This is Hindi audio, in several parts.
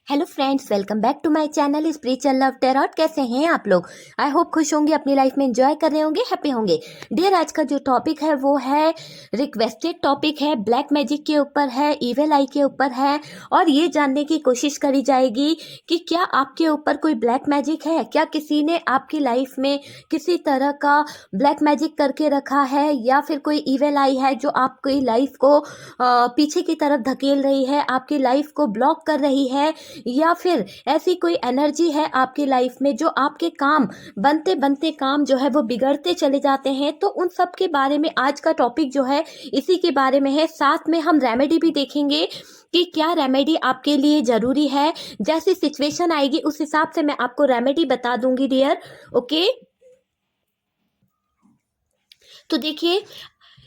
Hello friends, welcome back to my channel spiritual love tarot. कैसे हैं आप लोग? आई होप खुश होंगे, अपनी लाइफ में एंजॉय कर रहे होंगे, हैप्पी होंगे। डियर, आज का जो टॉपिक है वो है रिक्वेस्टेड टॉपिक है, ब्लैक मैजिक के ऊपर है, इविल आई के ऊपर है। और ये जानने की कोशिश करी जाएगी कि क्या आपके ऊपर कोई ब्लैक मैजिक है, क्या किसी ने आपकी लाइफ में किसी तरह का ब्लैक मैजिक करके रखा है, या फिर कोई इविल आई है जो आपकी लाइफ को पीछे की तरफ धकेल रही है, आपकी लाइफ को ब्लॉक कर रही है, या फिर ऐसी कोई एनर्जी है आपकी लाइफ में जो आपके काम बनते बनते काम जो है वो बिगड़ते चले जाते हैं। तो उन सब के बारे में आज का टॉपिक जो है इसी के बारे में है। साथ में हम रेमेडी भी देखेंगे कि क्या रेमेडी आपके लिए ज़रूरी है। जैसी सिचुएशन आएगी उस हिसाब से मैं आपको रेमेडी बता दूंगी डियर। ओके, तो देखिए,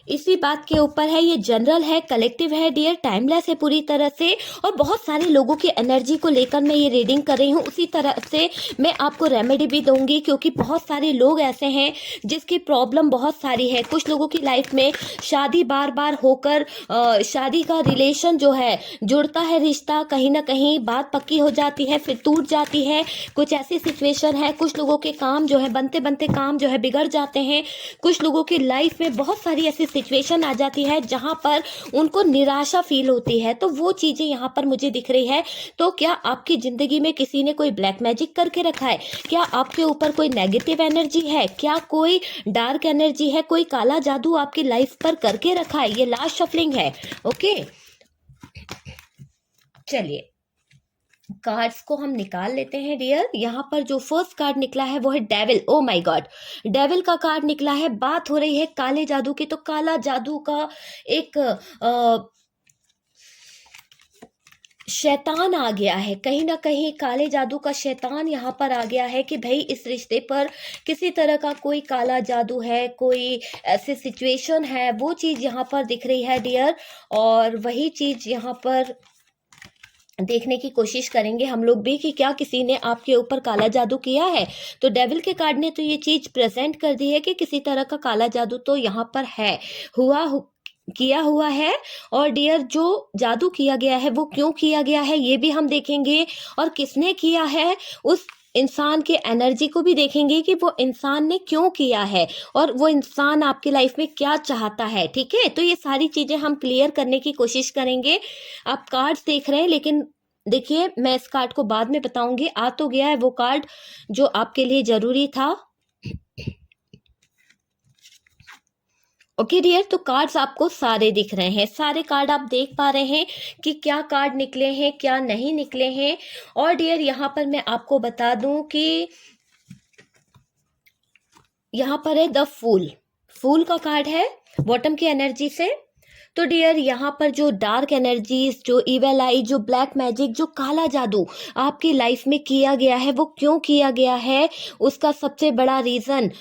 इसी बात के ऊपर है, ये जनरल है, कलेक्टिव है डियर, टाइमलेस है पूरी तरह से। और बहुत सारे लोगों की एनर्जी को लेकर मैं ये रीडिंग कर रही हूँ। उसी तरह से मैं आपको रेमेडी भी दूंगी, क्योंकि बहुत सारे लोग ऐसे हैं जिसकी प्रॉब्लम बहुत सारी है। कुछ लोगों की लाइफ में शादी बार बार होकर शादी का रिलेशन जो है जुड़ता है, रिश्ता कहीं ना कहीं बात पक्की हो जाती है फिर टूट जाती है। कुछ ऐसी सिचुएशन है, कुछ लोगों के काम जो है बनते बनते काम जो है बिगड़ जाते हैं। कुछ लोगों की लाइफ में बहुत सारी ऐसी सिचुएशन आ जाती है जहां पर उनको निराशा फील होती है। तो वो चीजें यहां पर मुझे दिख रही है। तो क्या आपकी जिंदगी में किसी ने कोई ब्लैक मैजिक करके रखा है? क्या आपके ऊपर कोई नेगेटिव एनर्जी है? क्या कोई डार्क एनर्जी है? कोई काला जादू आपकी लाइफ पर करके रखा है? ये लास्ट शफलिंग है। ओके, चलिए कार्ड्स को हम निकाल लेते हैं डियर। यहाँ पर जो फर्स्ट कार्ड निकला है वो है devil. Oh my God, devil का कार्ड निकला है। बात हो रही है काले जादू की। तो काला जादू का एक शैतान आ गया है, कहीं ना कहीं काले जादू का शैतान यहाँ पर आ गया है कि भाई इस रिश्ते पर किसी तरह का कोई काला जादू है, कोई ऐसी सिचुएशन है। वो चीज़ यहाँ पर दिख रही है डियर, और वही चीज़ यहाँ पर देखने की कोशिश करेंगे हम लोग भी कि क्या किसी ने आपके ऊपर काला जादू किया है। तो डेविल के कार्ड ने तो ये चीज प्रेजेंट कर दी है कि किसी तरह का काला जादू तो यहाँ पर है, किया हुआ है। और डियर, जो जादू किया गया है वो क्यों किया गया है ये भी हम देखेंगे, और किसने किया है उस इंसान के एनर्जी को भी देखेंगे कि वो इंसान ने क्यों किया है, और वो इंसान आपकी लाइफ में क्या चाहता है। ठीक है, तो ये सारी चीजें हम क्लियर करने की कोशिश करेंगे। आप कार्ड्स देख रहे हैं, लेकिन देखिए मैं इस कार्ड को बाद में बताऊंगी। आ तो गया है वो कार्ड जो आपके लिए जरूरी था। ओके डियर, तो कार्ड्स आपको सारे दिख रहे हैं, सारे कार्ड आप देख पा रहे हैं कि क्या कार्ड निकले हैं, क्या नहीं निकले हैं। और डियर, यहाँ पर मैं आपको बता दूं कि यहाँ पर है द फूल। फूल का कार्ड है बॉटम की एनर्जी से। तो डियर, यहाँ पर जो डार्क एनर्जीज, जो इविल आई, जो ब्लैक मैजिक, जो काला जादू आपकी लाइफ में किया गया है, वो क्यों किया गया है उसका सबसे बड़ा रीजन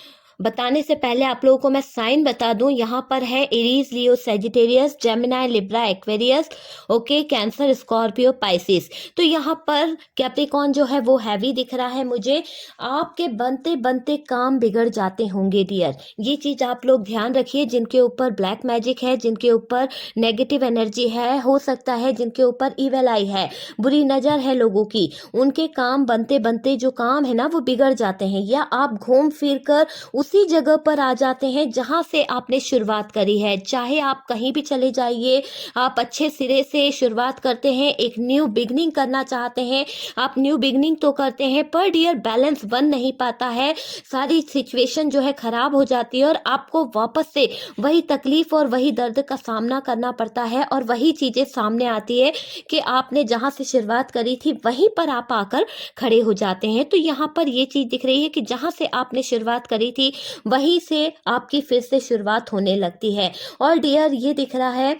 बताने से पहले आप लोगों को मैं साइन बता दूं। यहाँ पर है Aries, Leo, Sagittarius, Gemini, Libra, Aquarius, okay, Cancer, Scorpio, Pisces. तो यहाँ पर कैप्रिकॉन जो है वो हैवी दिख रहा है मुझे। आपके बनते बनते काम बिगड़ जाते होंगे डियर, ये चीज आप लोग ध्यान रखिए। जिनके ऊपर ब्लैक मैजिक है, जिनके ऊपर नेगेटिव एनर्जी है, हो सकता है जिनके ऊपर इविल आई है, बुरी नजर है लोगों की, उनके काम बनते बनते जो काम है ना वो बिगड़ जाते हैं, या आप घूम फिर कर उसी जगह पर आ जाते हैं जहां से आपने शुरुआत करी है। चाहे आप कहीं भी चले जाइए, आप अच्छे सिरे से शुरुआत करते हैं, एक न्यू बिगनिंग करना चाहते हैं, आप न्यू बिगनिंग तो करते हैं, पर डियर बैलेंस बन नहीं पाता है। सारी सिचुएशन जो है खराब हो जाती है, और आपको वापस से वही तकलीफ और वही दर्द का सामना करना पड़ता है, और वही चीजें सामने आती है कि आपने जहां से शुरुआत करी थी वहीं पर आप आकर खड़े हो जाते हैं। तो यहाँ पर ये चीज दिख रही है कि जहां से आपने शुरुआत करी थी वहीं से आपकी फिर से शुरुआत होने लगती है। और डियर, ये दिख रहा है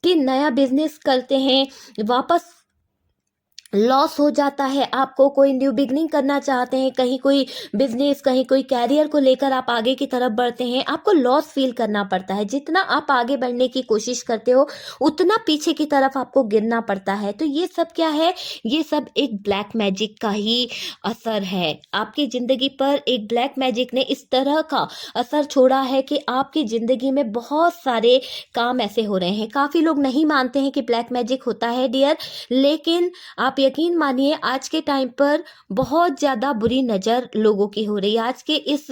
कि नया बिजनेस करते हैं, वापस लॉस हो जाता है, आपको कोई न्यू बिगनिंग करना चाहते हैं, कहीं कोई बिजनेस, कहीं कोई कैरियर को लेकर आप आगे की तरफ बढ़ते हैं, आपको लॉस फील करना पड़ता है। जितना आप आगे बढ़ने की कोशिश करते हो उतना पीछे की तरफ आपको गिरना पड़ता है। तो ये सब क्या है? ये सब एक ब्लैक मैजिक का ही असर है। आपकी जिंदगी पर एक ब्लैक मैजिक ने इस तरह का असर छोड़ा है कि आपकी जिंदगी में बहुत सारे काम ऐसे हो रहे हैं। काफी लोग नहीं मानते हैं कि ब्लैक मैजिक होता है डियर, लेकिन आप आप यकीन मानिए आज के टाइम पर बहुत ज़्यादा बुरी नज़र लोगों की हो रही है। आज के इस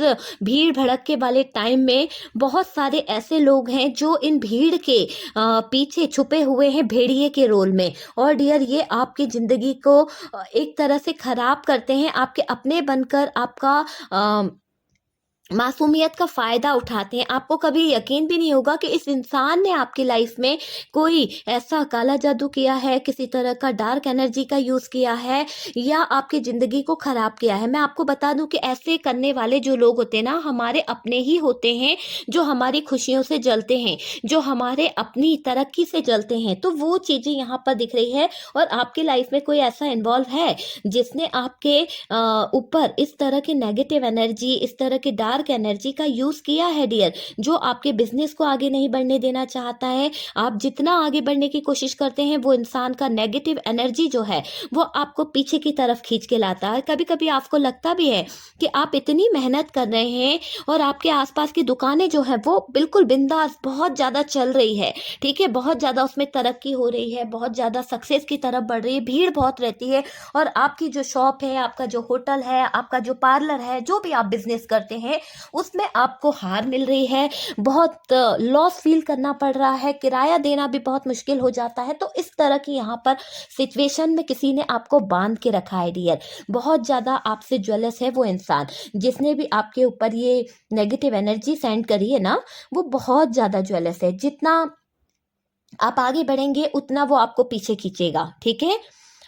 भीड़ भड़के वाले टाइम में बहुत सारे ऐसे लोग हैं जो इन भीड़ के पीछे छुपे हुए हैं भेड़िए के रोल में। और डियर ये आपकी ज़िंदगी को एक तरह से ख़राब करते हैं, आपके अपने बनकर आपका मासूमियत का फ़ायदा उठाते हैं। आपको कभी यकीन भी नहीं होगा कि इस इंसान ने आपकी लाइफ में कोई ऐसा काला जादू किया है, किसी तरह का डार्क एनर्जी का यूज़ किया है या आपकी ज़िंदगी को ख़राब किया है। मैं आपको बता दूं कि ऐसे करने वाले जो लोग होते हैं ना, हमारे अपने ही होते हैं, जो हमारी खुशियों से जलते हैं, जो हमारे अपनी तरक्की से जलते हैं। तो वो चीज़ें यहाँ पर दिख रही है और आपकी लाइफ में कोई ऐसा इन्वॉल्व है जिसने आपके ऊपर इस तरह की नेगेटिव एनर्जी, इस तरह की डार्क एनर्जी का यूज़ किया है डियर, जो आपके बिजनेस को आगे नहीं बढ़ने देना चाहता है। आप जितना आगे बढ़ने की कोशिश करते हैं वो इंसान का नेगेटिव एनर्जी जो है वो आपको पीछे की तरफ खींच के लाता है। कभी कभी आपको लगता भी है कि आप इतनी मेहनत कर रहे हैं और आपके आसपास की दुकानें जो है वो बिल्कुल बिंदास बहुत ज़्यादा चल रही है, ठीक है, बहुत ज़्यादा उसमें तरक्की हो रही है, बहुत ज़्यादा सक्सेस की तरफ बढ़ रही है, भीड़ बहुत रहती है। और आपकी जो शॉप है, आपका जो होटल है, आपका जो पार्लर है, जो भी आप बिजनेस करते हैं उसमें आपको हार मिल रही है, बहुत लॉस फील करना पड़ रहा है, किराया देना भी बहुत मुश्किल हो जाता है। तो इस तरह की यहाँ पर सिचुएशन में किसी ने आपको बांध के रखा है डियर। बहुत ज़्यादा आपसे ज्वेलस है वो इंसान, जिसने भी आपके ऊपर ये नेगेटिव एनर्जी सेंड करी है ना, वो बहुत ज़्यादा ज्वेलस है। जितना आप आगे बढ़ेंगे उतना वो आपको पीछे खींचेगा, ठीक है।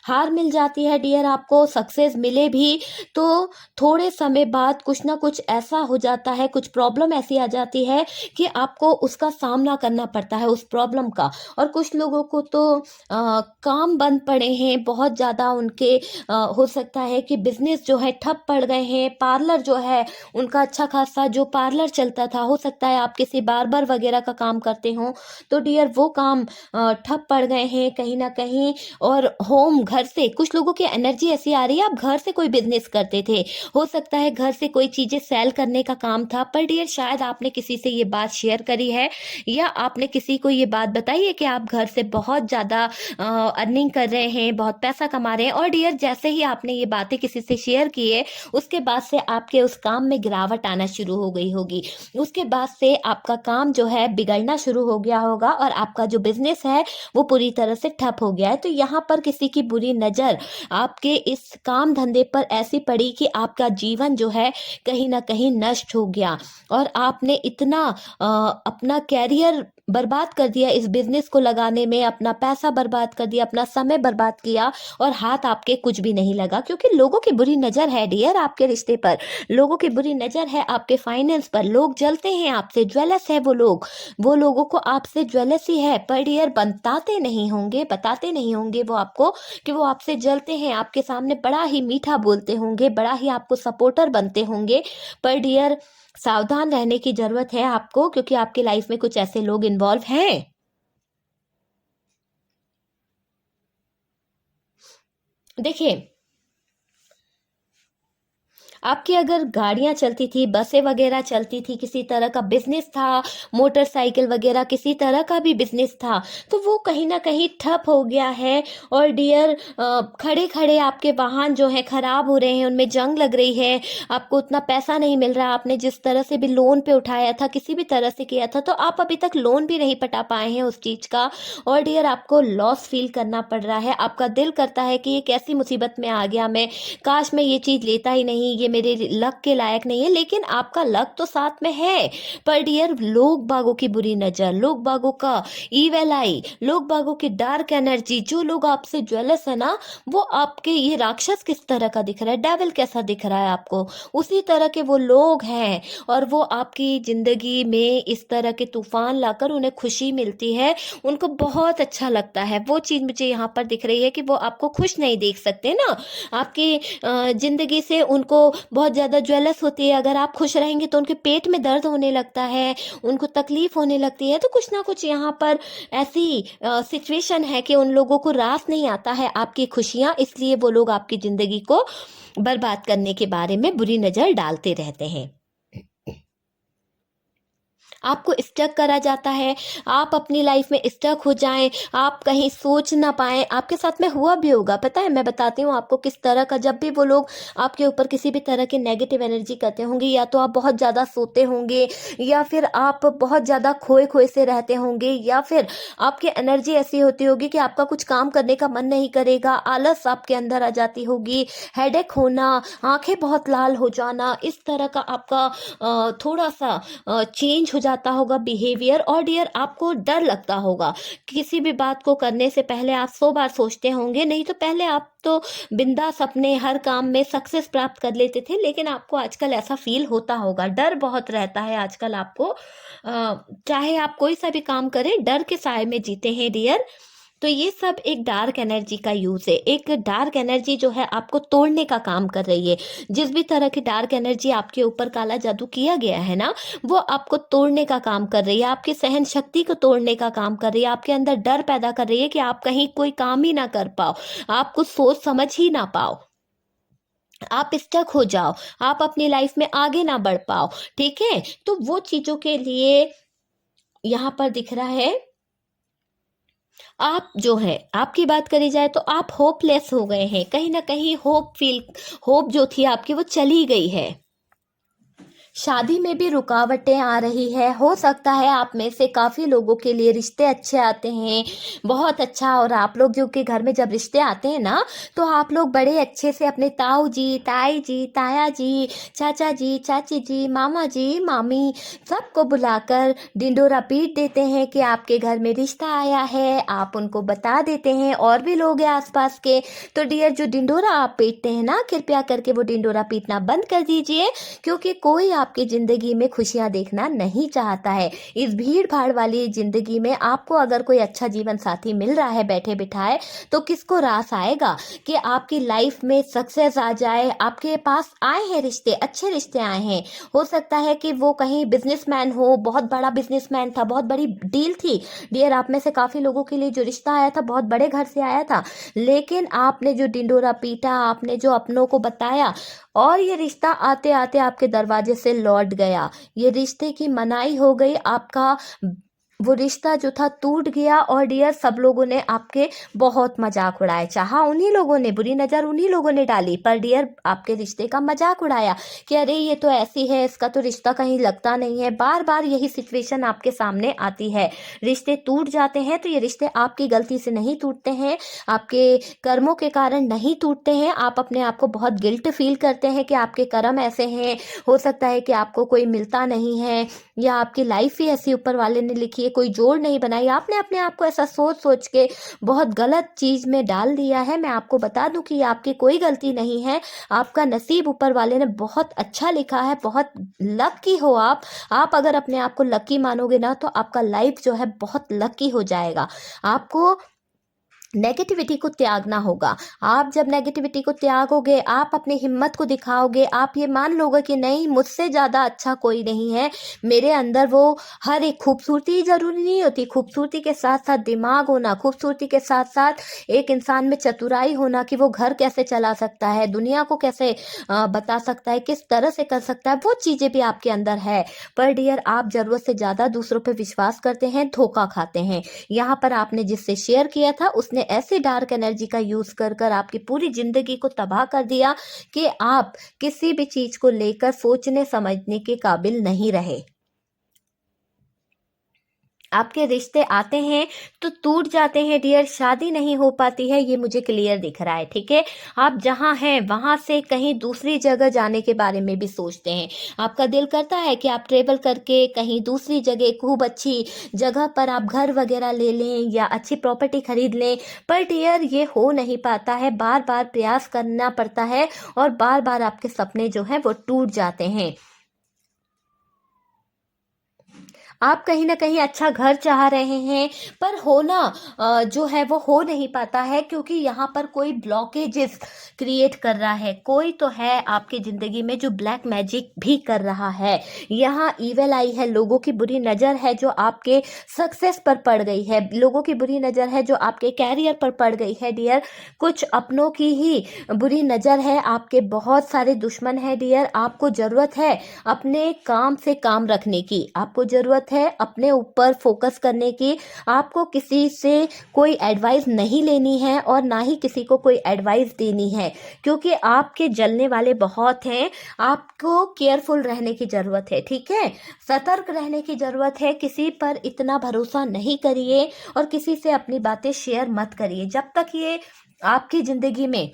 हार मिल जाती है डियर आपको, सक्सेस मिले भी तो थोड़े समय बाद कुछ ना कुछ ऐसा हो जाता है, कुछ प्रॉब्लम ऐसी आ जाती है कि आपको उसका सामना करना पड़ता है उस प्रॉब्लम का। और कुछ लोगों को तो काम बंद पड़े हैं, बहुत ज़्यादा उनके हो सकता है कि बिजनेस जो है ठप पड़ गए हैं। पार्लर जो है उनका अच्छा खासा जो पार्लर चलता था, हो सकता है आप किसी बार्बर वगैरह का काम करते हो तो डियर वो काम ठप पड़ गए हैं कहीं ना कहीं। और होम घर से कुछ लोगों की एनर्जी ऐसी आ रही है, आप घर से कोई बिजनेस करते थे, हो सकता है घर से कोई चीज़ें सेल करने का काम था, पर डियर शायद आपने किसी से ये बात शेयर करी है या आपने किसी को ये बात बताई है कि आप घर से बहुत ज़्यादा अर्निंग कर रहे हैं, बहुत पैसा कमा रहे हैं। और डियर जैसे ही आपने ये बातें किसी से शेयर की है उसके बाद से आपके उस काम में गिरावट आना शुरू हो गई होगी, उसके बाद से आपका काम जो है बिगड़ना शुरू हो गया होगा और आपका जो बिजनेस है वो पूरी तरह से ठप हो गया है। तो यहाँ पर किसी की बुरी नज़र आपके इस काम धंधे पर ऐसी पड़ी कि आपका जीवन जो है कहीं ना कहीं नष्ट हो गया और आपने इतना अपना कैरियर बर्बाद कर दिया इस बिजनेस को लगाने में, अपना पैसा बर्बाद कर दिया, अपना समय बर्बाद किया और हाथ आपके कुछ भी नहीं लगा, क्योंकि लोगों की बुरी नज़र है डियर आपके रिश्ते पर, लोगों की बुरी नज़र है आपके फाइनेंस पर, लोग जलते हैं आपसे, ज्वेलस है वो लोग, वो लोगों को आपसे ज्वेलसी है। पर डियर बताते नहीं होंगे वो आपको कि वो आपसे जलते हैं, आपके सामने बड़ा ही मीठा बोलते होंगे, बड़ा ही आपको सपोर्टर बनते होंगे। पर डियर सावधान रहने की जरूरत है आपको, क्योंकि आपकी लाइफ में कुछ ऐसे लोग इन्वॉल्व हैं। देखिए, आपकी अगर गाड़ियाँ चलती थी, बसें वगैरह चलती थी, किसी तरह का बिजनेस था, मोटरसाइकिल वगैरह किसी तरह का भी बिजनेस था, तो वो कहीं ना कहीं ठप हो गया है। और डियर खड़े खड़े आपके वाहन जो हैं खराब हो रहे हैं, उनमें जंग लग रही है, आपको उतना पैसा नहीं मिल रहा, आपने जिस तरह से भी लोन पे उठाया था, किसी भी तरह से किया था, तो आप अभी तक लोन भी नहीं पटा पाए हैं उस चीज़ का। और डियर आपको लॉस फील करना पड़ रहा है, आपका दिल करता है कि ये कैसी मुसीबत में आ गया मैं, काश मैं ये चीज़ लेता ही नहीं, ये मेरे लक के लायक नहीं है। लेकिन आपका लक तो साथ में है, पर डियर लोग बागों की बुरी नज़र, लोग बागों का ईवल आई, लोग बागों की डार्क एनर्जी, जो लोग आपसे ज्वेलस है ना, वो आपके ये राक्षस किस तरह का दिख रहा है, डेविल कैसा दिख रहा है आपको, उसी तरह के वो लोग हैं। और वो आपकी ज़िंदगी में इस तरह के तूफान लाकर उन्हें खुशी मिलती है, उनको बहुत अच्छा लगता है। वो चीज़ मुझे यहाँ पर दिख रही है कि वो आपको खुश नहीं देख सकते ना, आपकी ज़िंदगी से उनको बहुत ज़्यादा ज्वेलस होती है। अगर आप खुश रहेंगे तो उनके पेट में दर्द होने लगता है, उनको तकलीफ होने लगती है। तो कुछ ना कुछ यहाँ पर ऐसी सिचुएशन है कि उन लोगों को रास नहीं आता है आपकी खुशियाँ, इसलिए वो लोग आपकी ज़िंदगी को बर्बाद करने के बारे में बुरी नज़र डालते रहते हैं। आपको स्टक करा जाता है, आप अपनी लाइफ में स्टक हो जाएं, आप कहीं सोच ना पाएं। आपके साथ में हुआ भी होगा, पता है, मैं बताती हूँ आपको किस तरह का। जब भी वो लोग आपके ऊपर किसी भी तरह की नेगेटिव एनर्जी करते होंगे, या तो आप बहुत ज़्यादा सोते होंगे, या फिर आप बहुत ज़्यादा खोए खोए से रहते होंगे, या फिर आपकी एनर्जी ऐसी होती होगी कि आपका कुछ काम करने का मन नहीं करेगा, आलस आपके अंदर आ जाती होगी, हेडेक होना, आंखें बहुत लाल हो जाना, इस तरह का आपका थोड़ा सा चेंज हो जाता होगा बिहेवियर। और डियर आपको डर लगता होगा, किसी भी बात को करने से पहले आप 100 बार सोचते होंगे। नहीं तो पहले आप तो बिंदास अपने हर काम में सक्सेस प्राप्त कर लेते थे, लेकिन आपको आजकल ऐसा फील होता होगा, डर बहुत रहता है आजकल आपको। चाहे आप कोई सा भी काम करें, डर के साए में जीते हैं डियर। तो ये सब एक डार्क एनर्जी का यूज है। एक डार्क एनर्जी जो है आपको तोड़ने का काम कर रही है। जिस भी तरह की डार्क एनर्जी आपके ऊपर काला जादू किया गया है ना, वो आपको तोड़ने का काम कर रही है, आपकी सहन शक्ति को तोड़ने का काम कर रही है, आपके अंदर डर पैदा कर रही है कि आप कहीं कोई काम ही ना कर पाओ, आप कुछ सोच समझ ही ना पाओ, आप स्टक हो जाओ, आप अपनी लाइफ में आगे ना बढ़ पाओ। ठीक है, तो वो चीजों के लिए यहाँ पर दिख रहा है। आप जो है, आपकी बात करी जाए तो आप होपलेस हो गए हैं, कहीं ना कहीं होप जो थी आपकी वो चली गई है। शादी में भी रुकावटें आ रही है। हो सकता है आप में से काफ़ी लोगों के लिए रिश्ते अच्छे आते हैं, बहुत अच्छा। और आप लोग जो के घर में जब रिश्ते आते हैं ना, तो आप लोग बड़े अच्छे से अपने ताऊ जी, ताई जी, ताया जी, चाचा जी, चाची जी, मामा जी, मामी, सबको बुलाकर डिंडोरा पीट देते हैं कि आपके घर में रिश्ता आया है। आप उनको बता देते हैं, और भी लोग हैं आसपास के। तो डियर, जो डिंडोरा आप पीटते हैं ना, कृपया करके वो डिंडोरा पीटना बंद कर दीजिए, क्योंकि कोई आपकी ज़िंदगी में खुशियां देखना नहीं चाहता है। इस भीड़ भाड़ वाली ज़िंदगी में आपको अगर कोई अच्छा जीवन साथी मिल रहा है बैठे बिठाए, तो किसको रास आएगा कि आपकी लाइफ में सक्सेस आ जाए। आपके पास आए हैं रिश्ते, अच्छे रिश्ते आए हैं। हो सकता है कि वो कहीं बिजनेसमैन हो, बहुत बड़ा बिजनेसमैन था, बहुत बड़ी डील थी। डियर, आप में से काफ़ी लोगों के लिए जो रिश्ता आया था बहुत बड़े घर से आया था, लेकिन आपने जो डिंडोरा पीटा, आपने जो अपनों को बताया, और ये रिश्ता आते आते आपके दरवाजे से लौट गया। ये रिश्ते की मनाई हो गई, आपका वो रिश्ता जो था टूट गया। और डियर, सब लोगों ने आपके बहुत मजाक उड़ाए, चाहा उन्हीं लोगों ने, बुरी नज़र उन्हीं लोगों ने डाली, पर डियर आपके रिश्ते का मजाक उड़ाया कि अरे ये तो ऐसी है, इसका तो रिश्ता कहीं लगता नहीं है। बार बार यही सिचुएशन आपके सामने आती है। रिश्ते टूट जाते हैं तो ये रिश्ते आपकी गलती से नहीं टूटते हैं, आपके कर्मों के कारण नहीं टूटते हैं। आप अपने आप को बहुत गिल्ट फील करते हैं कि आपके कर्म ऐसे हैं, हो सकता है कि आपको कोई मिलता नहीं है, या आपकी लाइफ ही ऐसी ऊपर वाले ने लिखी है, कोई जोड़ नहीं बनाई। आपने अपने आप को ऐसा सोच सोच के बहुत गलत चीज में डाल दिया है। मैं आपको बता दूं कि आपकी कोई गलती नहीं है, आपका नसीब ऊपर वाले ने बहुत अच्छा लिखा है, बहुत लकी हो आप अगर अपने आप को लकी मानोगे ना, तो आपका लाइफ जो है बहुत लकी हो जाएगा। आपको नेगेटिविटी को त्यागना होगा। आप जब नेगेटिविटी को त्यागोगे, आप अपनी हिम्मत को दिखाओगे, आप ये मान लोगे कि नहीं, मुझसे ज़्यादा अच्छा कोई नहीं है। मेरे अंदर वो हर एक खूबसूरती ज़रूरी नहीं होती, खूबसूरती के साथ साथ दिमाग होना, खूबसूरती के साथ साथ एक इंसान में चतुराई होना कि वो घर कैसे चला सकता है, दुनिया को कैसे बता सकता है, किस तरह से कर सकता है, वो चीज़ें भी आपके अंदर है। पर डियर, आप ज़रूरत से ज़्यादा दूसरों पर विश्वास करते हैं, धोखा खाते हैं। यहाँ पर आपने जिससे शेयर किया था, उसने ऐसे डार्क एनर्जी का यूज कर कर आपकी पूरी जिंदगी को तबाह कर दिया कि आप किसी भी चीज को लेकर सोचने समझने के काबिल नहीं रहे। आपके रिश्ते आते हैं तो टूट जाते हैं डियर, शादी नहीं हो पाती है, ये मुझे क्लियर दिख रहा है। ठीक है, आप जहाँ हैं वहाँ से कहीं दूसरी जगह जाने के बारे में भी सोचते हैं। आपका दिल करता है कि आप ट्रेवल करके कहीं दूसरी जगह खूब अच्छी जगह पर आप घर वगैरह ले लें या अच्छी प्रॉपर्टी खरीद लें, पर डियर ये हो नहीं पाता है। बार बार प्रयास करना पड़ता है और बार बार आपके सपने जो हैं वो टूट जाते हैं। आप कहीं ना कहीं अच्छा घर चाह रहे हैं, पर होना जो है वो हो नहीं पाता है, क्योंकि यहाँ पर कोई ब्लॉकेजेस क्रिएट कर रहा है। कोई तो है आपकी ज़िंदगी में जो ब्लैक मैजिक भी कर रहा है। यहाँ ईवल आई है, लोगों की बुरी नज़र है जो आपके सक्सेस पर पड़ गई है, लोगों की बुरी नज़र है जो आपके कैरियर पर पड़ गई है डियर। कुछ अपनों की ही बुरी नज़र है, आपके बहुत सारे दुश्मन हैं डियर। आपको ज़रूरत है अपने काम से काम रखने की, आपको ज़रूरत ज़रूरत है अपने ऊपर फोकस करने की। आपको किसी से कोई एडवाइस नहीं लेनी है और ना ही किसी को कोई एडवाइस देनी है, क्योंकि आपके जलने वाले बहुत हैं। आपको केयरफुल रहने की ज़रूरत है, ठीक है? सतर्क रहने की ज़रूरत है। किसी पर इतना भरोसा नहीं करिए और किसी से अपनी बातें शेयर मत करिए जब तक ये आपकी ज़िंदगी में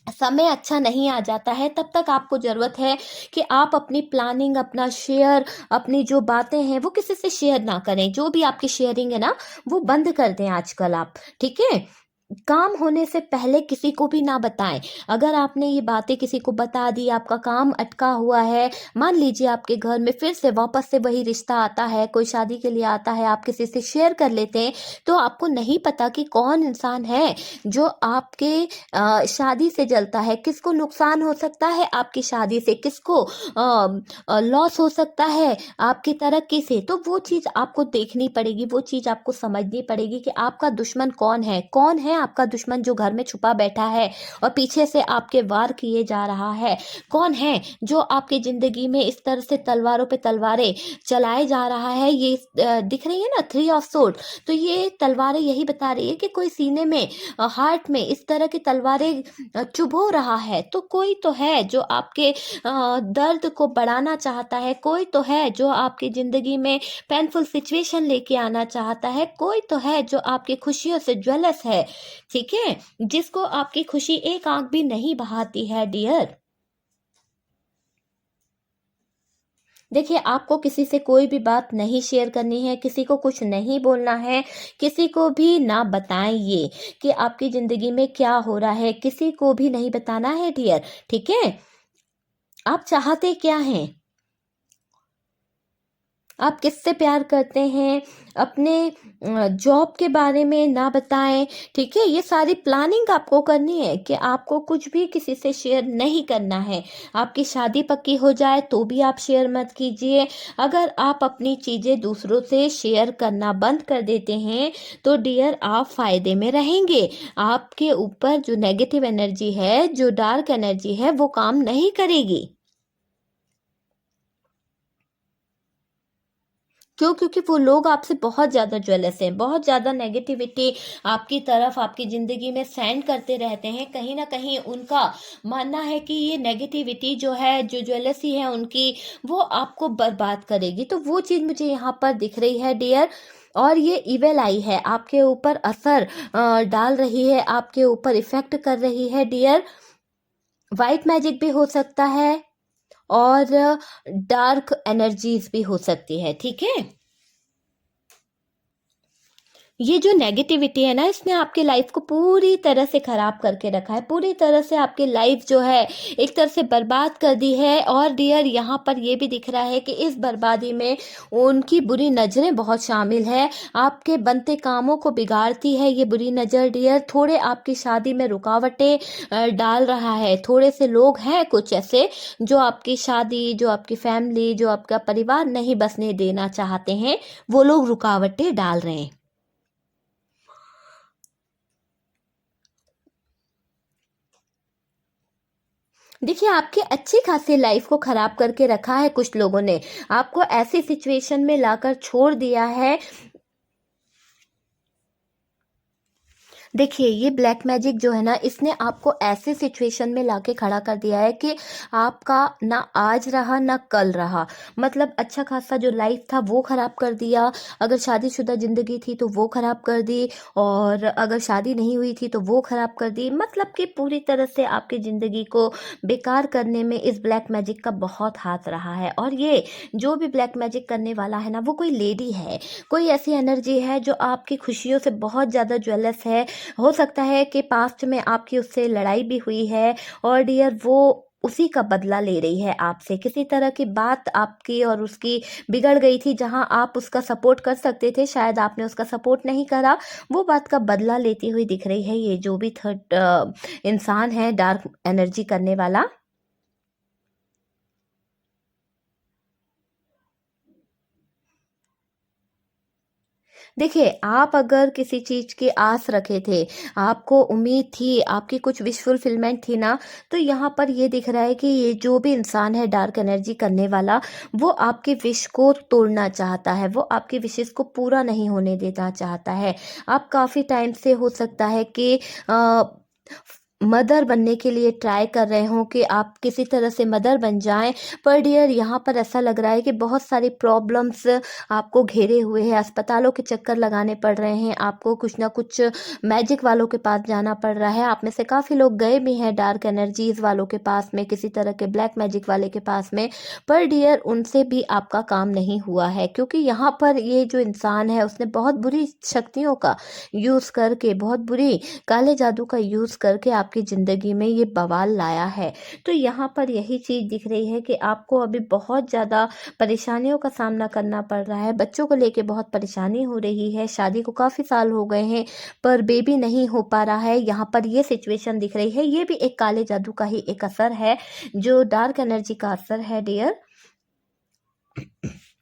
समय अच्छा नहीं आ जाता है। तब तक आपको ज़रूरत है कि आप अपनी प्लानिंग, अपना शेयर, अपनी जो बातें हैं वो किसी से शेयर ना करें। जो भी आपकी शेयरिंग है ना, वो बंद कर दें आजकल आप, ठीक है? काम होने से पहले किसी को भी ना बताएं। अगर आपने ये बातें किसी को बता दी, आपका काम अटका हुआ है, मान लीजिए आपके घर में फिर से वापस से वही रिश्ता आता है, कोई शादी के लिए आता है, आप किसी से शेयर कर लेते हैं, तो आपको नहीं पता कि कौन इंसान है जो आपके शादी से जलता है, किसको नुकसान हो सकता है आपकी शादी से, किसको लॉस हो सकता है आपकी तरक्की से। तो वो चीज़ आपको देखनी पड़ेगी, वो चीज़ आपको समझनी पड़ेगी कि आपका दुश्मन कौन है आपका दुश्मन जो घर में छुपा बैठा है और पीछे से आपके वार किए जा रहा है। कौन है जो आपकी ज़िंदगी में इस तरह से तलवारों पे तलवारें चलाए जा रहा है। ये दिख रही है ना, 3 ऑफ सोर्ड, तो ये तलवारें यही बता रही है कि कोई सीने में, हार्ट में इस तरह की तलवारें चुभो रहा है। तो कोई तो है जो आपके दर्द को बढ़ाना चाहता है, कोई तो है जो आपकी ज़िंदगी में पेनफुल सिचुएशन लेके आना चाहता है, कोई तो है जो आपकी खुशियों से जेलस है, ठीक है? जिसको आपकी खुशी एक आंख भी नहीं बहाती है डियर। देखिए, आपको किसी से कोई भी बात नहीं शेयर करनी है, किसी को कुछ नहीं बोलना है, किसी को भी ना बताएं ये कि आपकी ज़िंदगी में क्या हो रहा है, किसी को भी नहीं बताना है डियर, ठीक है? आप चाहते क्या हैं? आप किससे प्यार करते हैं? अपने जॉब के बारे में ना बताएं, ठीक है? ये सारी प्लानिंग आपको करनी है कि आपको कुछ भी किसी से शेयर नहीं करना है। आपकी शादी पक्की हो जाए तो भी आप शेयर मत कीजिए। अगर आप अपनी चीज़ें दूसरों से शेयर करना बंद कर देते हैं तो डियर आप फ़ायदे में रहेंगे। आपके ऊपर जो नेगेटिव एनर्जी है, जो डार्क एनर्जी है, वो काम नहीं करेगी। क्यों? क्योंकि वो लोग आपसे बहुत ज़्यादा जेलस हैं, बहुत ज़्यादा नेगेटिविटी आपकी तरफ, आपकी ज़िंदगी में सेंड करते रहते हैं। कहीं न कहीं उनका मानना है कि ये नेगेटिविटी जो है, जो जेलसी है उनकी, वो आपको बर्बाद करेगी। तो वो चीज़ मुझे यहाँ पर दिख रही है डियर। और ये इविल आई है, आपके ऊपर असर डाल रही है, आपके ऊपर इफ़ेक्ट कर रही है डियर। व्हाइट मैजिक भी हो सकता है और डार्क एनर्जीज़ भी हो सकती है, ठीक है? ये जो नेगेटिविटी है ना, इसने आपकी लाइफ को पूरी तरह से ख़राब करके रखा है, पूरी तरह से आपकी लाइफ जो है एक तरह से बर्बाद कर दी है। और डियर यहाँ पर ये भी दिख रहा है कि इस बर्बादी में उनकी बुरी नज़रें बहुत शामिल है, आपके बनते कामों को बिगाड़ती है ये बुरी नज़र डियर। थोड़े आपकी शादी में रुकावटें डाल रहा है। थोड़े से लोग हैं कुछ ऐसे जो आपकी शादी, जो आपकी फैमिली, जो आपका परिवार नहीं बसने देना चाहते हैं, वो लोग रुकावटें डाल रहे हैं। देखिए, आपकी अच्छी खासी लाइफ को ख़राब करके रखा है कुछ लोगों ने। आपको ऐसी सिचुएशन में लाकर छोड़ दिया है। देखिए, ये ब्लैक मैजिक जो है ना, इसने आपको ऐसे सिचुएशन में लाके खड़ा कर दिया है कि आपका ना आज रहा ना कल रहा। मतलब अच्छा खासा जो लाइफ था वो ख़राब कर दिया। अगर शादीशुदा ज़िंदगी थी तो वो ख़राब कर दी, और अगर शादी नहीं हुई थी तो वो ख़राब कर दी। मतलब कि पूरी तरह से आपकी ज़िंदगी को बेकार करने में इस ब्लैक मैजिक का बहुत हाथ रहा है। और ये जो भी ब्लैक मैजिक करने वाला है ना, वो कोई लेडी है, कोई ऐसी एनर्जी है जो आपकी खुशियों से बहुत ज़्यादा जेलस है। हो सकता है कि पास्ट में आपकी उससे लड़ाई भी हुई है और डियर वो उसी का बदला ले रही है आपसे। किसी तरह की बात आपकी और उसकी बिगड़ गई थी, जहां आप उसका सपोर्ट कर सकते थे, शायद आपने उसका सपोर्ट नहीं करा। वो बात का बदला लेती हुई दिख रही है ये जो भी थर्ड इंसान है डार्क एनर्जी करने वाला। देखिए, आप अगर किसी चीज़ की आस रखे थे, आपको उम्मीद थी, आपकी कुछ विश फुलफिलमेंट थी ना, तो यहाँ पर ये दिख रहा है कि ये जो भी इंसान है डार्क एनर्जी करने वाला, वो आपकी विश को तोड़ना चाहता है, वो आपकी विशेज़ को पूरा नहीं होने देना चाहता है। आप काफ़ी टाइम से हो सकता है कि अ, मदर बनने के लिए ट्राई कर रहे हों कि आप किसी तरह से मदर बन जाएँ, पर डियर यहाँ पर ऐसा लग रहा है कि बहुत सारी प्रॉब्लम्स आपको घेरे हुए हैं, अस्पतालों के चक्कर लगाने पड़ रहे हैं, आपको कुछ ना कुछ मैजिक वालों के पास जाना पड़ रहा है। आप में से काफ़ी लोग गए भी हैं डार्क एनर्जीज़ वालों के पास में, किसी तरह के ब्लैक मैजिक वाले के पास में, पर डियर उनसे भी आपका काम नहीं हुआ है, क्योंकि यहाँ पर ये जो इंसान है उसने बहुत बुरी शक्तियों का यूज़ करके, बहुत बुरी काले जादू का यूज़ करके आपकी ज़िंदगी में ये बवाल लाया है। तो यहाँ पर यही चीज़ दिख रही है कि आपको अभी बहुत ज़्यादा परेशानियों का सामना करना पड़ रहा है, बच्चों को लेके बहुत परेशानी हो रही है, शादी को काफ़ी साल हो गए हैं, पर बेबी नहीं हो पा रहा है, यहाँ पर ये सिचुएशन दिख रही है। ये भी एक काले जादू का ही एक असर है, जो डार्क एनर्जी का असर है डियर।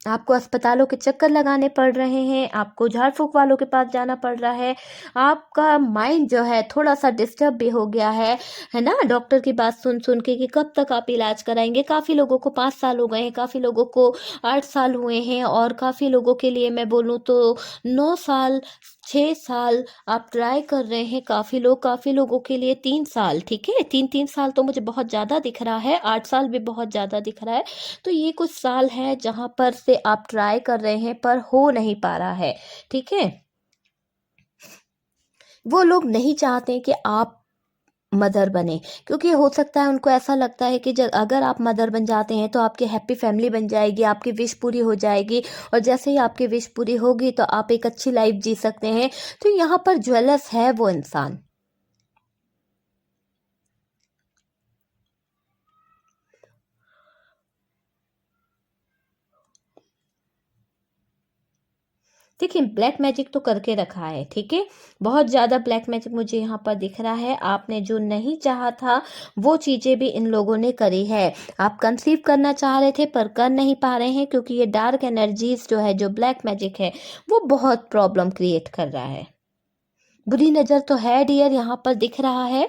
आपको अस्पतालों के चक्कर लगाने पड़ रहे हैं, आपको झाड़-फूँक वालों के पास जाना पड़ रहा है, आपका माइंड जो है थोड़ा-सा डिस्टर्ब भी हो गया है ना? डॉक्टर की बात सुन-सुन के कि कब तक आप इलाज कराएँगे? काफ़ी लोगों को 5 साल हो गए हैं, काफ़ी लोगों को 8 साल हुए हैं और काफ़ी लोगों के लिए मैं बोलूँ तो 9 साल, 6 साल आप ट्राई कर रहे हैं, काफ़ी लोगों के लिए 3 साल, ठीक है? 3-3 साल तो मुझे बहुत ज़्यादा दिख रहा है, 8 साल भी बहुत ज़्यादा दिख रहा है। तो ये कुछ साल है जहाँ पर से आप ट्राई कर रहे हैं पर हो नहीं पा रहा है, ठीक है? वो लोग नहीं चाहते कि आप मदर बने, क्योंकि हो सकता है उनको ऐसा लगता है कि ज अगर आप मदर बन जाते हैं तो आपकी हैप्पी फैमिली बन जाएगी, आपकी विश पूरी हो जाएगी और जैसे ही आपकी विश पूरी होगी तो आप एक अच्छी लाइफ़ जी सकते हैं। तो यहाँ पर जेलस है वो इंसान। देखिए, ब्लैक मैजिक तो करके रखा है, ठीक है? बहुत ज़्यादा ब्लैक मैजिक मुझे यहाँ पर दिख रहा है। आपने जो नहीं चाहा था, वो चीज़ें भी इन लोगों ने करी है। आप कंसीव करना चाह रहे थे पर कर नहीं पा रहे हैं, क्योंकि ये डार्क एनर्जीज़ जो है, जो ब्लैक मैजिक है, वो बहुत प्रॉब्लम क्रिएट कर रहा है। बुरी नज़र तो है डियर, यहाँ पर दिख रहा है।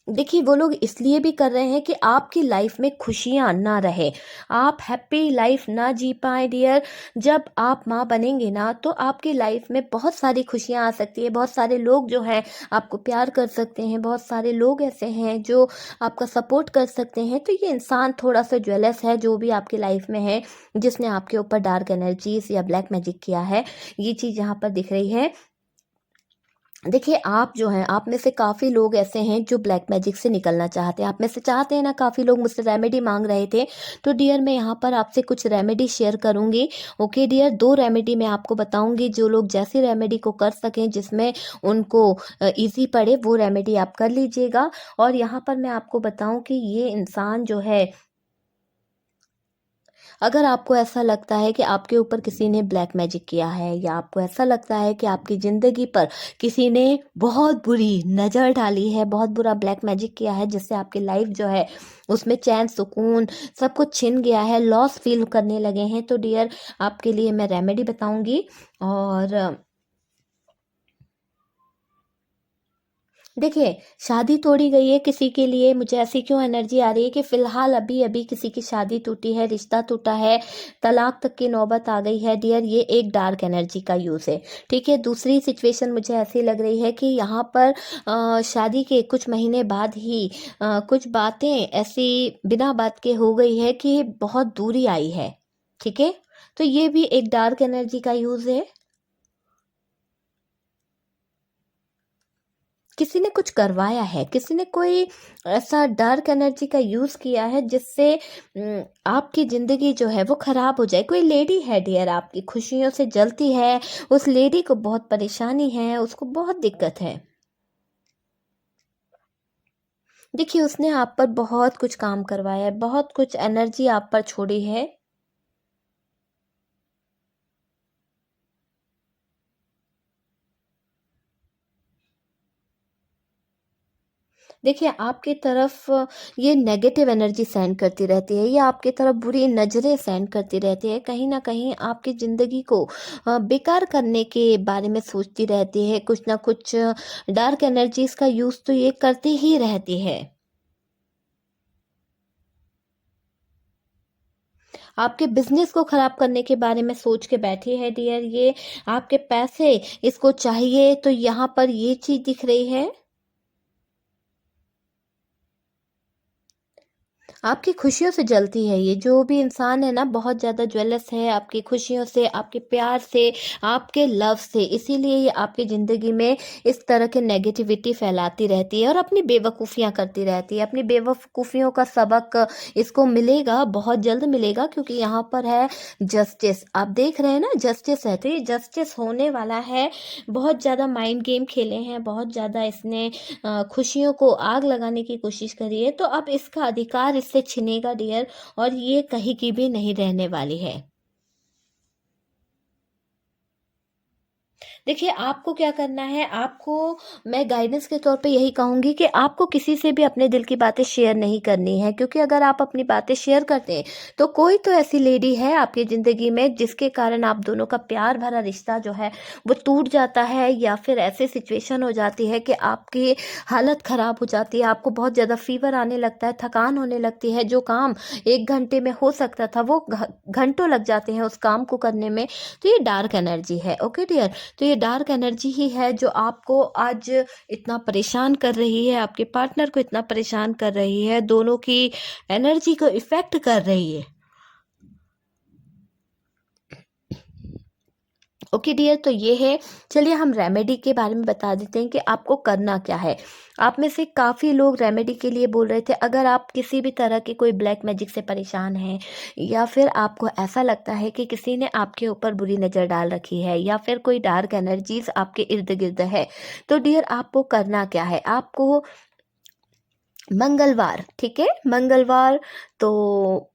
देखिए, वो लोग इसलिए भी कर रहे हैं कि आपकी लाइफ में खुशियाँ ना रहे, आप हैप्पी लाइफ ना जी पाएँ डियर। जब आप माँ बनेंगे ना, तो आपकी लाइफ में बहुत सारी खुशियाँ आ सकती है, बहुत सारे लोग जो हैं आपको प्यार कर सकते हैं, बहुत सारे लोग ऐसे हैं जो आपका सपोर्ट कर सकते हैं। तो ये इंसान थोड़ा-सा जेलस है, जो भी आपकी लाइफ में है, जिसने आपके ऊपर डार्क एनर्जीज़ या ब्लैक मैजिक किया है, ये चीज़ यहाँ पर दिख रही है। देखिए, आप जो हैं, आप में से काफ़ी लोग ऐसे हैं जो ब्लैक मैजिक से निकलना चाहते हैं। आप में से चाहते हैं ना, काफ़ी लोग मुझसे रेमेडी माँग रहे थे। तो डियर, मैं यहाँ पर आपसे कुछ रेमेडी शेयर करूँगी। ओके डियर, 2 रेमेडी मैं आपको बताऊँगी, जो लोग जैसी रेमेडी को कर सकें, जिसमें उनको ईज़ी पड़े, वो रेमेडी आप कर लीजिएगा। और यहाँ पर मैं आपको बताऊँ कि ये इंसान जो है, अगर आपको ऐसा लगता है कि आपके ऊपर किसी ने ब्लैक मैजिक किया है, या आपको ऐसा लगता है कि आपकी ज़िंदगी पर किसी ने बहुत बुरी नज़र डाली है, बहुत बुरा ब्लैक मैजिक किया है, जिससे आपकी लाइफ जो है उसमें चैन, सुकून सब कुछ छिन गया है, लॉस फ़ील करने लगे हैं, तो डियर, आपके लिए मैं रेमेडी बताऊँगी। और देखिए, शादी तोड़ी गई है किसी के लिए, मुझे ऐसी क्यों एनर्जी आ रही है कि फ़िलहाल अभी-अभी किसी की शादी टूटी है, रिश्ता टूटा है, तलाक तक की नौबत आ गई है डियर, ये एक डार्क एनर्जी का यूज़ है, ठीक है? दूसरी सिचुएशन मुझे ऐसी लग रही है कि यहाँ पर शादी के कुछ महीने बाद ही कुछ बातें ऐसी बिना बात के हो गई है कि बहुत दूरी आई है, ठीक है? तो ये भी एक डार्क एनर्जी का यूज़ है। किसी ने कुछ करवाया है, किसी ने कोई ऐसा डार्क एनर्जी का यूज़ किया है, जिससे आपकी ज़िंदगी जो है वो ख़राब हो जाए। कोई लेडी है डियर, आपकी खुशियों से जलती है, उस लेडी को बहुत परेशानी है, उसको बहुत दिक्कत है। देखिए, उसने आप पर बहुत कुछ काम करवाया है, बहुत कुछ एनर्जी आप पर छोड़ी है। देखिए, आपकी तरफ ये नेगेटिव एनर्जी सेंड करती रहती है, या आपकी तरफ बुरी नज़रें सेंड करती रहती है। कहीं न कहीं आपकी ज़िंदगी को बेकार करने के बारे में सोचती रहती है। कुछ ना कुछ डार्क एनर्जीज़ का यूज़ तो ये करती ही रहती है। आपके बिज़नेस को ख़राब करने के बारे में सोच के बैठी है डियर ये। आपके पैसे इसको चाहिए, तो यहाँ पर ये चीज़ दिख रही है। आपकी खुशियों से जलती है ये। जो भी इंसान है ना, बहुत ज़्यादा जेलस है आपकी खुशियों से, आपके प्यार से, आपके लव से। इसीलिए ये आपकी ज़िंदगी में इस तरह की नेगेटिविटी फैलाती रहती है और अपनी बेवकूफ़ियाँ करती रहती है। अपनी बेवकूफ़ियों का सबक इसको मिलेगा, बहुत जल्द मिलेगा, क्योंकि यहाँ पर है जस्टिस। आप देख रहे हैं ना, जस्टिस है, तो ये जस्टिस होने वाला है। बहुत ज़्यादा माइंड गेम खेले हैं, बहुत ज़्यादा इसने खुशियों को आग लगाने की कोशिश करी है, तो अब इसका अधिकार इससे छिनेगा डियर, और ये कहीं की भी नहीं रहने वाली है। देखिए, आपको क्या करना है, आपको मैं गाइडेंस के तौर पे यही कहूँगी कि आपको किसी से भी अपने दिल की बातें शेयर नहीं करनी है, क्योंकि अगर आप अपनी बातें शेयर करते हैं, तो कोई तो ऐसी लेडी है आपकी ज़िंदगी में जिसके कारण आप दोनों का प्यार भरा रिश्ता जो है वो टूट जाता है, या फिर ऐसी सिचुएशन हो जाती है कि आपकी हालत ख़राब हो जाती है, आपको बहुत ज़्यादा फ़ीवर आने लगता है, थकान होने लगती है, जो काम 1 घंटे में हो सकता था वो घंटों लग जाते हैं उस काम को करने में। तो ये डार्क एनर्जी है, ओके डियर। तो ये डार्क एनर्जी ही है जो आपको आज इतना परेशान कर रही है, आपके पार्टनर को इतना परेशान कर रही है, दोनों की एनर्जी को इफ़ेक्ट कर रही है। ओके डियर, तो ये है। चलिए हम रेमेडी के बारे में बता देते हैं कि आपको करना क्या है। आप में से काफ़ी लोग रेमेडी के लिए बोल रहे थे। अगर आप किसी भी तरह के कोई ब्लैक मैजिक से परेशान हैं, या फिर आपको ऐसा लगता है कि किसी ने आपके ऊपर बुरी नज़र डाल रखी है, या फिर कोई डार्क एनर्जीज आपके इर्द गिर्द है, तो डियर आपको करना क्या है, आपको मंगलवार, ठीक है, मंगलवार तो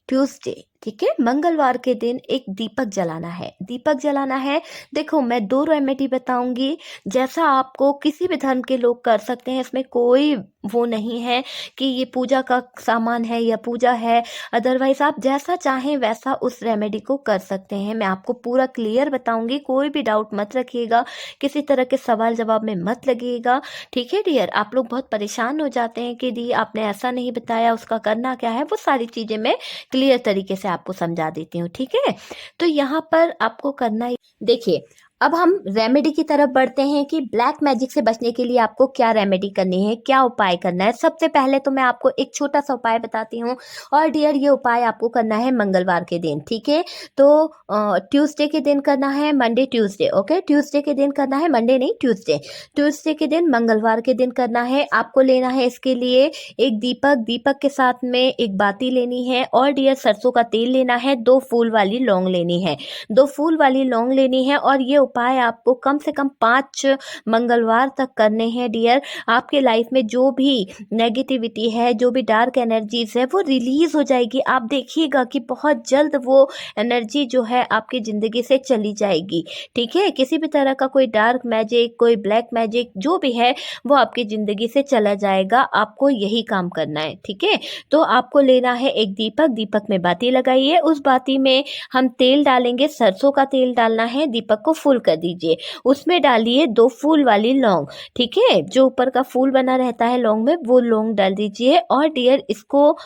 ट्यूसडे, ठीक है, मंगलवार के दिन एक दीपक जलाना है, दीपक जलाना है। देखो, मैं 2 रेमेडी बताऊंगी, जैसा आपको किसी भी धर्म के लोग कर सकते हैं, इसमें कोई वो नहीं है कि ये पूजा का सामान है या पूजा है। अदरवाइज आप जैसा चाहें वैसा उस रेमेडी को कर सकते हैं। मैं आपको पूरा क्लियर बताऊंगी, कोई भी डाउट मत रखिएगा, किसी तरह के सवाल जवाब में मत लगिएगा, ठीक है डियर। आप लोग बहुत परेशान हो जाते हैं कि दी आपने ऐसा नहीं बताया, उसका करना क्या है, वो सारी चीज़ें मैं क्लियर तरीके से आपको समझा देती हूँ, ठीक है। तो यहाँ पर आपको करना ही, देखिए, अब हम रेमेडी की तरफ बढ़ते हैं कि ब्लैक मैजिक से बचने के लिए आपको क्या रेमेडी करनी है, क्या उपाय करना है। सबसे पहले तो मैं आपको एक छोटा सा उपाय बताती हूँ, और डियर ये उपाय आपको करना है मंगलवार के दिन, ठीक है। तो ट्यूसडे के दिन करना है, मंडे ट्यूसडे, ओके, ट्यूसडे के दिन करना है, मंडे नहीं ट्यूसडे, ट्यूसडे के दिन, मंगलवार के दिन करना है। आपको लेना है इसके लिए एक दीपक, दीपक के साथ में एक बाती लेनी है, और डियर सरसों का तेल लेना है, 2 फूल वाली लौंग लेनी है, 2 फूल वाली लौंग लेनी है। और ये उपाय आपको कम से कम 5 मंगलवार तक करने हैं डियर। आपके लाइफ में जो भी नेगेटिविटी है, जो भी डार्क एनर्जीज है, वो रिलीज हो जाएगी। आप देखिएगा कि बहुत जल्द वो एनर्जी जो है आपकी ज़िंदगी से चली जाएगी, ठीक है। किसी भी तरह का कोई डार्क मैजिक, कोई ब्लैक मैजिक जो भी है, वो आपकी ज़िंदगी से चला जाएगा। आपको यही काम करना है, ठीक है। तो आपको लेना है एक दीपक, दीपक में बाती लगाइए, उस बाती में हम तेल डालेंगे, सरसों का तेल डालना है, दीपक को फुल कर दीजिए, उसमें डालिए 2 फूल वाली लौंग, ठीक है, जो ऊपर का फूल बना रहता है लौंग में, वो लौंग डाल दीजिए। और डियर इसको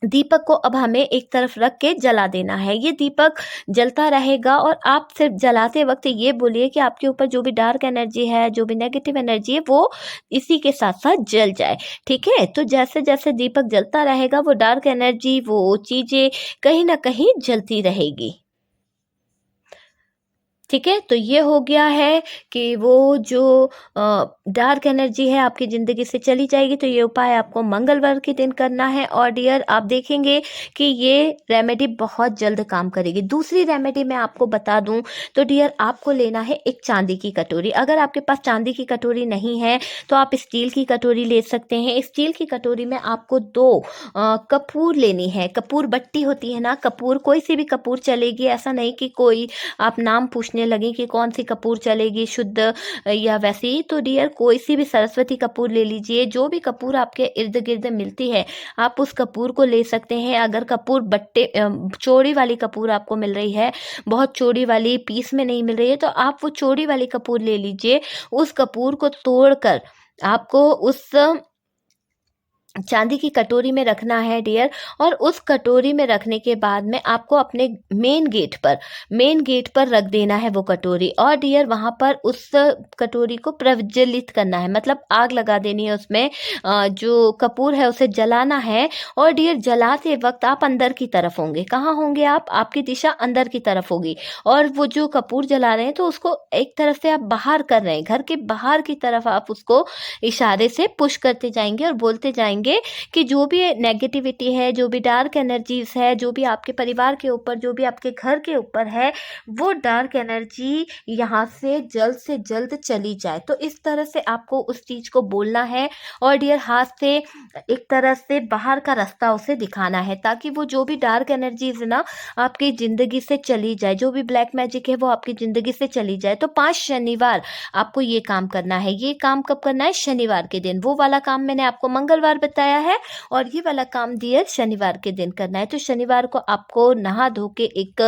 दीपक को अब हमें एक तरफ रख के जला देना है। ये दीपक जलता रहेगा, और आप सिर्फ जलाते वक्त ये बोलिए कि आपके ऊपर जो भी डार्क एनर्जी है, जो भी नेगेटिव एनर्जी है, वो इसी के साथ साथ जल जाए, ठीक है। तो जैसे जैसे दीपक जलता रहेगा, वो डार्क एनर्जी, वो चीज़ें कहीं ना कहीं जलती रहेगी, ठीक है। तो ये हो गया है कि वो जो डार्क एनर्जी है आपकी ज़िंदगी से चली जाएगी। तो ये उपाय आपको मंगलवार के दिन करना है, और डियर आप देखेंगे कि ये रेमेडी बहुत जल्द काम करेगी। दूसरी रेमेडी मैं आपको बता दूं, तो डियर आपको लेना है एक चांदी की कटोरी। अगर आपके पास चांदी की कटोरी नहीं है, तो आप स्टील की कटोरी ले सकते हैं। स्टील की कटोरी में आपको 2 कपूर लेनी है। कपूर बट्टी होती है ना, कपूर, कोई सी भी कपूर चलेगी, ऐसा नहीं कि कोई आप नाम पूछने सोचने लगे कि कौन सी कपूर चलेगी, शुद्ध या वैसी, तो डियर कोई सी भी सरस्वती कपूर ले लीजिए। जो भी कपूर आपके इर्द गिर्द मिलती है आप उस कपूर को ले सकते हैं। अगर कपूर चौड़ी वाली कपूर आपको मिल रही है, बहुत चौड़ी वाली पीस में नहीं मिल रही है, तो आप वो चौड़ी वाली कपूर ले लीजिए। उस कपूर को तोड़कर आपको उस चांदी की कटोरी में रखना है डियर, और उस कटोरी में रखने के बाद में आपको अपने मेन गेट पर रख देना है वो कटोरी। और डियर वहाँ पर उस कटोरी को प्रज्वलित करना है, मतलब आग लगा देनी है उसमें, जो कपूर है उसे जलाना है। और डियर जलाते वक्त आप अंदर की तरफ होंगे। कहाँ होंगे आप? आपकी दिशा अंदर की तरफ होगी। और वो जो कपूर जला रहे हैं तो उसको एक तरफ से आप बाहर कर रहे हैं, घर के बाहर की तरफ आप उसको इशारे से पुश करते जाएंगे और बोलते जाएंगे कि जो भी नेगेटिविटी है, जो भी डार्क एनर्जीज है, जो भी आपके परिवार के ऊपर, जो भी आपके घर के ऊपर है, वो डार्क एनर्जी यहाँ से जल्द चली जाए। तो इस तरह से आपको उस चीज को बोलना है और डियर हाथ से एक तरह से बाहर का रास्ता उसे दिखाना है, ताकि वो जो भी डार्क एनर्जीज है ना आपकी जिंदगी से चली जाए, जो भी ब्लैक मैजिक है वो आपकी जिंदगी से चली जाए। तो 5 शनिवार आपको ये काम करना है। ये काम कब करना है? शनिवार के दिन। वो वाला काम मैंने आपको मंगलवार बताया है और ये वाला काम डियर शनिवार के दिन करना है। तो शनिवार को आपको नहा धो के एक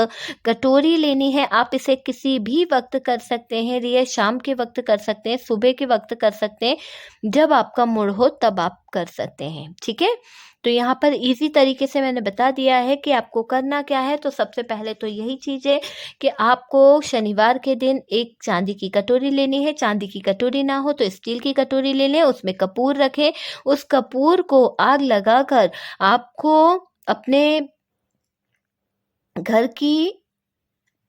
कटोरी लेनी है। आप इसे किसी भी वक्त कर सकते हैं डियर, शाम के वक्त कर सकते हैं, सुबह के वक्त कर सकते हैं, जब आपका मूड हो तब आप कर सकते हैं। ठीक है, तो यहाँ पर इजी तरीके से मैंने बता दिया है कि आपको करना क्या है। तो सबसे पहले तो यही चीज़ है कि आपको शनिवार के दिन एक चांदी की कटोरी लेनी है। चांदी की कटोरी ना हो तो स्टील की कटोरी ले लें, उसमें कपूर रखें। उस कपूर को आग लगाकर आपको अपने घर की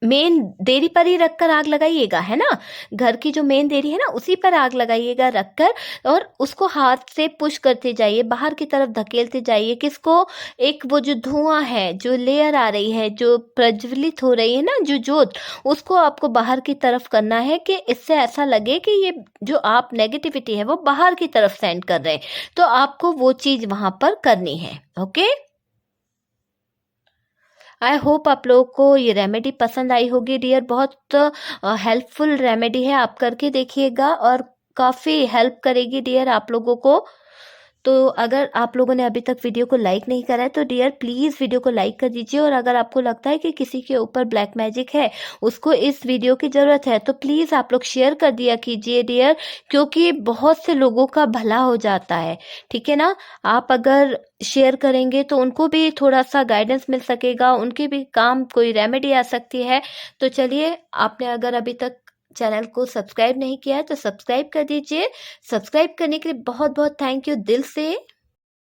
मेन देरी पर ही रखकर आग लगाइएगा, है ना। घर की जो मेन देरी है ना उसी पर आग लगाइएगा रखकर, और उसको हाथ से पुश करते जाइए, बाहर की तरफ धकेलते जाइए। किसको? एक वो जो धुआं है, जो लेयर आ रही है, जो प्रज्वलित हो रही है ना, जो जोत, उसको आपको बाहर की तरफ करना है कि इससे ऐसा लगे कि ये जो आप नेगेटिविटी है वो बाहर की तरफ सेंड कर रहे हैं। तो आपको वो चीज़ वहाँ पर करनी है। ओके, आई होप आप लोगों को ये रेमेडी पसंद आई होगी डियर। बहुत हेल्पफुल रेमेडी है, आप करके देखिएगा और काफ़ी हेल्प करेगी डियर आप लोगों को। तो अगर आप लोगों ने अभी तक वीडियो को लाइक नहीं करा है तो डियर प्लीज़ वीडियो को लाइक कर दीजिए। और अगर आपको लगता है कि किसी के ऊपर ब्लैक मैजिक है, उसको इस वीडियो की ज़रूरत है, तो प्लीज़ आप लोग शेयर कर दिया कीजिए डियर, क्योंकि बहुत से लोगों का भला हो जाता है। ठीक है ना, आप अगर शेयर करेंगे तो उनको भी थोड़ा सा गाइडेंस मिल सकेगा, उनके भी काम कोई रेमेडी आ सकती है। तो चलिए, आपने अगर अभी तक चैनल को सब्सक्राइब नहीं किया है तो सब्सक्राइब कर दीजिए। सब्सक्राइब करने के लिए बहुत बहुत थैंक यू दिल से।